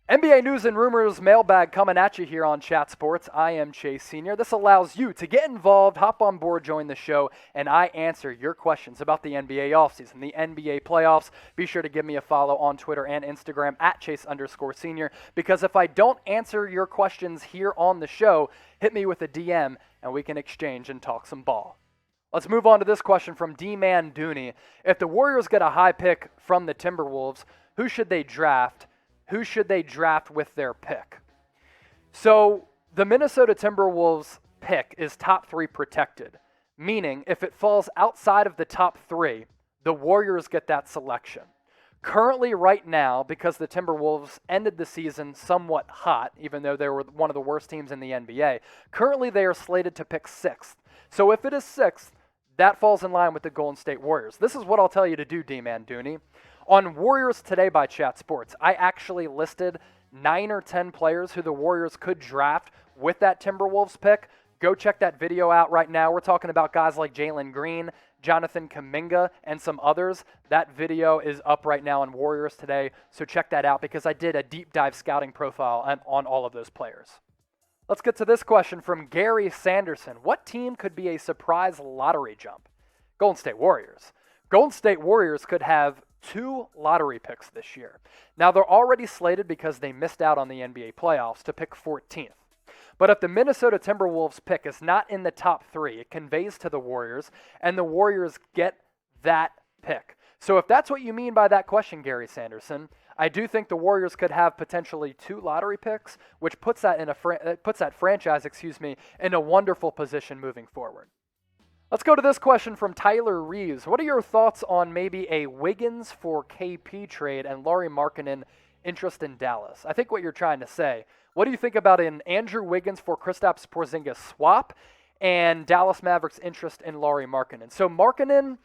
NBA News and Rumors Mailbag coming at you here on Chat Sports. I am Chase Sr. This allows you to get involved, hop on board, join the show, and I answer your questions about the NBA offseason, the NBA playoffs. Be sure to give me a follow on Twitter and Instagram at Chase_Senior, because if I don't answer your questions here on the show, hit me with a DM and we can exchange and talk some ball. Let's move on to this question from D-Man Dooney. If the Warriors get a high pick from the Timberwolves, who should they draft? Who should they draft with their pick? So the Minnesota Timberwolves pick is top 3 protected, meaning if it falls outside of the top 3, the Warriors get that selection. Currently, right now, because the Timberwolves ended the season somewhat hot, even though they were one of the worst teams in the NBA, currently they are slated to pick 6th. So if it is 6th, that falls in line with the Golden State Warriors. This is what I'll tell you to do, D-Man Dooney. On Warriors Today by Chat Sports, I actually listed 9 or 10 players who the Warriors could draft with that Timberwolves pick. Go check that video out right now. We're talking about guys like Jalen Green, Jonathan Kuminga, and some others. That video is up right now on Warriors Today, so check that out because I did a deep dive scouting profile on all of those players. Let's get to this question from Gary Sanderson. What team could be a surprise lottery jump? Golden State Warriors. Golden State Warriors could have 2 lottery picks this year. Now, they're already slated because they missed out on the NBA playoffs to pick 14th. But if the Minnesota Timberwolves pick is not in the top 3, it conveys to the Warriors, and the Warriors get that pick. So if that's what you mean by that question, Gary Sanderson, I do think the Warriors could have potentially 2 lottery picks, which puts that franchise in a wonderful position moving forward. Let's go to this question from Tyler Reeves. What are your thoughts on maybe a Wiggins for KP trade and Lauri Markkanen interest in Dallas? I think what you're trying to say. What do you think about an Andrew Wiggins for Kristaps Porzingis swap and Dallas Mavericks interest in Lauri Markkanen? So Markkanen,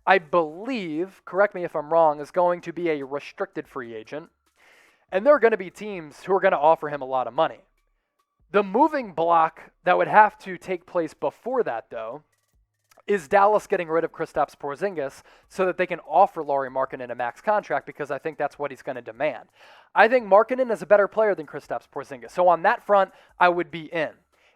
I believe, correct me if I'm wrong, is going to be a restricted free agent. And there are going to be teams who are going to offer him a lot of money. The moving block that would have to take place before that, though, is Dallas getting rid of Kristaps Porzingis so that they can offer Lauri Markkanen a max contract, because I think that's what he's going to demand. I think Markkanen is a better player than Kristaps Porzingis. So on that front, I would be in.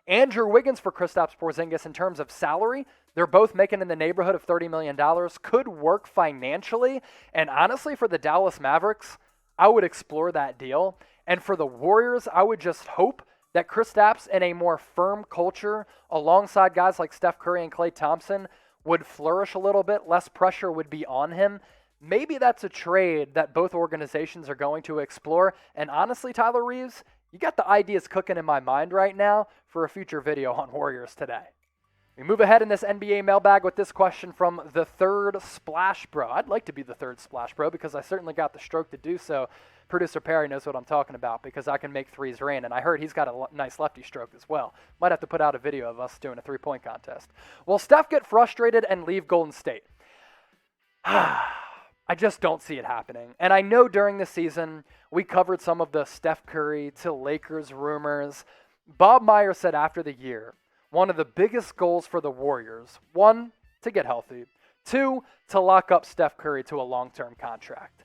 Andrew Wiggins for Kristaps Porzingis in terms of salary, they're both making in the neighborhood of $30 million, could work financially. And honestly, for the Dallas Mavericks, I would explore that deal. And for the Warriors, I would just hope that Kristaps in a more firm culture alongside guys like Steph Curry and Klay Thompson would flourish a little bit. Less pressure would be on him. Maybe that's a trade that both organizations are going to explore. And honestly, Tyler Reeves, you got the ideas cooking in my mind right now for a future video on Warriors Today. We move ahead in this NBA mailbag with this question from the third Splash Bro. I'd like to be the third Splash Bro because I certainly got the stroke to do so. Producer Perry knows what I'm talking about because I can make threes rain, and I heard he's got a nice lefty stroke as well. Might have to put out a video of us doing a three-point contest. Will Steph get frustrated and leave Golden State? I just don't see it happening. And I know during the season we covered some of the Steph Curry to Lakers rumors. Bob Myers said after the year, one of the biggest goals for the Warriors, 1, to get healthy, 2, to lock up Steph Curry to a long-term contract.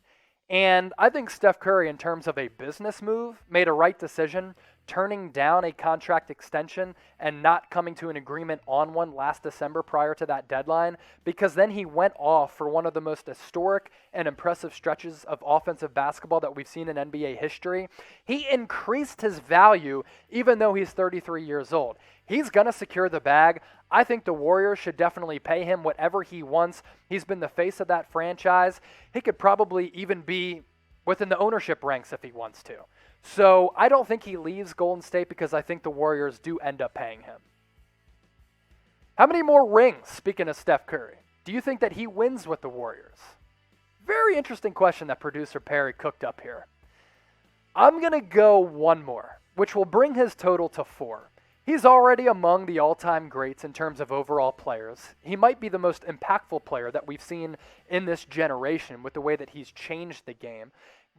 And I think Steph Curry, in terms of a business move, made a right decision, turning down a contract extension and not coming to an agreement on one last December prior to that deadline, because then he went off for one of the most historic and impressive stretches of offensive basketball that we've seen in NBA history. He increased his value even though he's 33 years old. He's going to secure the bag. I think the Warriors should definitely pay him whatever he wants. He's been the face of that franchise. He could probably even be within the ownership ranks if he wants to. So I don't think he leaves Golden State because I think the Warriors do end up paying him. How many more rings, speaking of Steph Curry, do you think that he wins with the Warriors? Very interesting question that producer Perry cooked up here. I'm going to go 1 more, which will bring his total to 4. He's already among the all-time greats in terms of overall players. He might be the most impactful player that we've seen in this generation with the way that he's changed the game.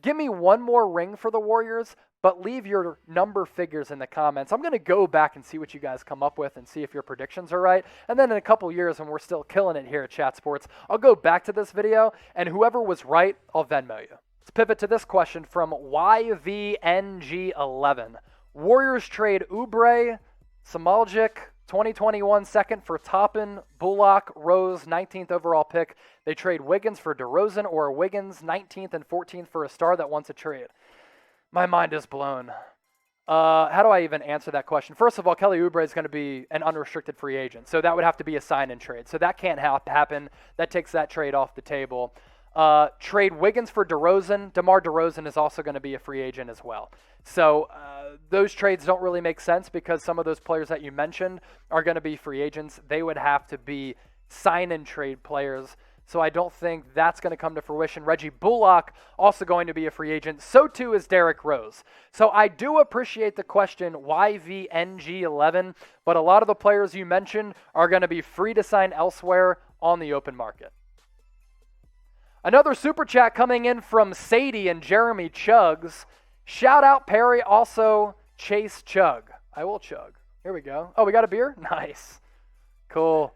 Give me 1 more ring for the Warriors, but leave your number figures in the comments. I'm going to go back and see what you guys come up with and see if your predictions are right. And then in a couple years, when we're still killing it here at Chat Sports, I'll go back to this video, and whoever was right, I'll Venmo you. Let's pivot to this question from YVNG11. Warriors trade Oubre, Samaljic, 2021 second for Toppin, Bullock, Rose, 19th overall pick. They trade Wiggins for DeRozan or Wiggins, 19th and 14th for a star that wants a trade. My mind is blown. How do I even answer that question? First of all, Kelly Oubre is going to be an unrestricted free agent, so that would have to be a sign-in trade. So that can't happen. That takes that trade off the table. Trade Wiggins for DeRozan. DeMar DeRozan is also going to be a free agent as well. So those trades don't really make sense because some of those players that you mentioned are going to be free agents. They would have to be sign-in trade players. So I don't think that's going to come to fruition. Reggie Bullock also going to be a free agent. So too is Derrick Rose. So I do appreciate the question, YVNG11, but a lot of the players you mentioned are going to be free to sign elsewhere on the open market. Another super chat coming in from Sadie and Jeremy Chugs. Shout out Perry, also Chase Chug. I will chug. Here we go. Oh, we got a beer? Nice. Cool.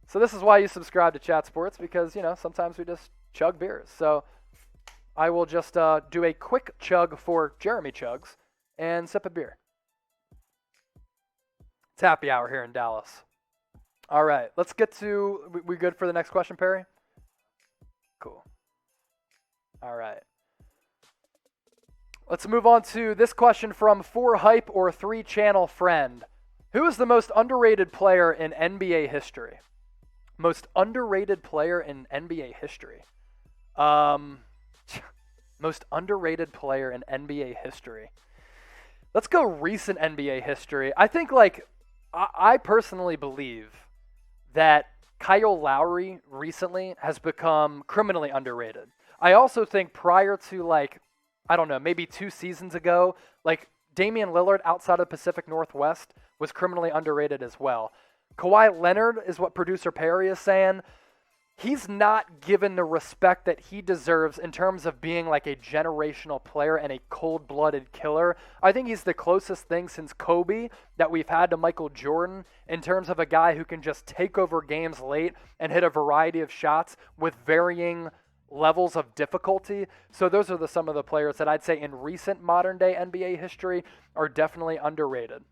So this is why you subscribe to Chat Sports, because, sometimes we just chug beers. So I will just do a quick chug for Jeremy Chugs and sip a beer. It's happy hour here in Dallas. All right, let's get to, we good for the next question, Perry? Cool. All right. Let's move on to this question from 4Hype or 3Channel Friend. Who is the most underrated player in NBA history? Most underrated player in NBA history. Most underrated player in NBA history. Let's go recent NBA history. I think, I personally believe that Kyle Lowry recently has become criminally underrated. I also think prior to, maybe 2 seasons ago, Damian Lillard outside of the Pacific Northwest was criminally underrated as well. Kawhi Leonard is what producer Perry is saying. He's not given the respect that he deserves in terms of being a generational player and a cold-blooded killer. I think he's the closest thing since Kobe that we've had to Michael Jordan in terms of a guy who can just take over games late and hit a variety of shots with varying levels of difficulty. So those are some of the players that I'd say in recent modern-day NBA history are definitely underrated.